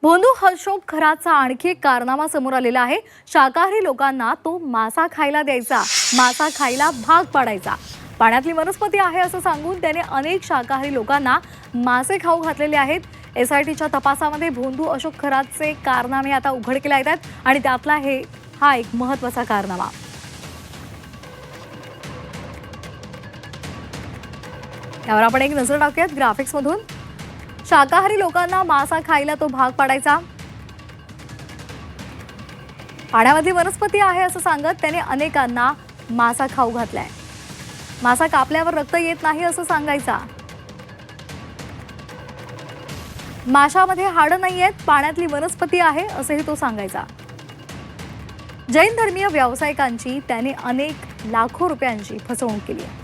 भोंदू अशोक खराचा आणखी एक कारनामा समोर आलेला आहे। शाकाहारी लोकांना तो मासा खायला द्यायचा, मासा खायला भाग पाडायचा। पाण्यातली वनस्पती आहे असं सांगून त्याने अनेक शाकाहारी लोकांना मासे खाऊ घातलेले आहेत। एसआयटीच्या तपासामध्ये भोंदू अशोक खराचे कारनामे आता उघडकीला येत आहेत आणि त्यातला हा एक महत्त्वाचा कारनामा। यावर आपण एक नजर टाकूयात ग्राफिक्स मधून। शाकाहारी लोकांना मासा खायला तो भाग पाडायचा। पाण्यामध्ये वनस्पती आहे असं सांगत त्याने अनेकांना मासा खाऊ घातलाय। मासा कापल्यावर रक्त येत नाही असं सांगायचा। माशामध्ये हाडं नाहीयेत, पाण्यातली वनस्पती आहे असेही तो सांगायचा। जैन धर्मीय व्यावसायिकांची त्याने अनेक लाखो रुपयांची फसवणूक केली आहे।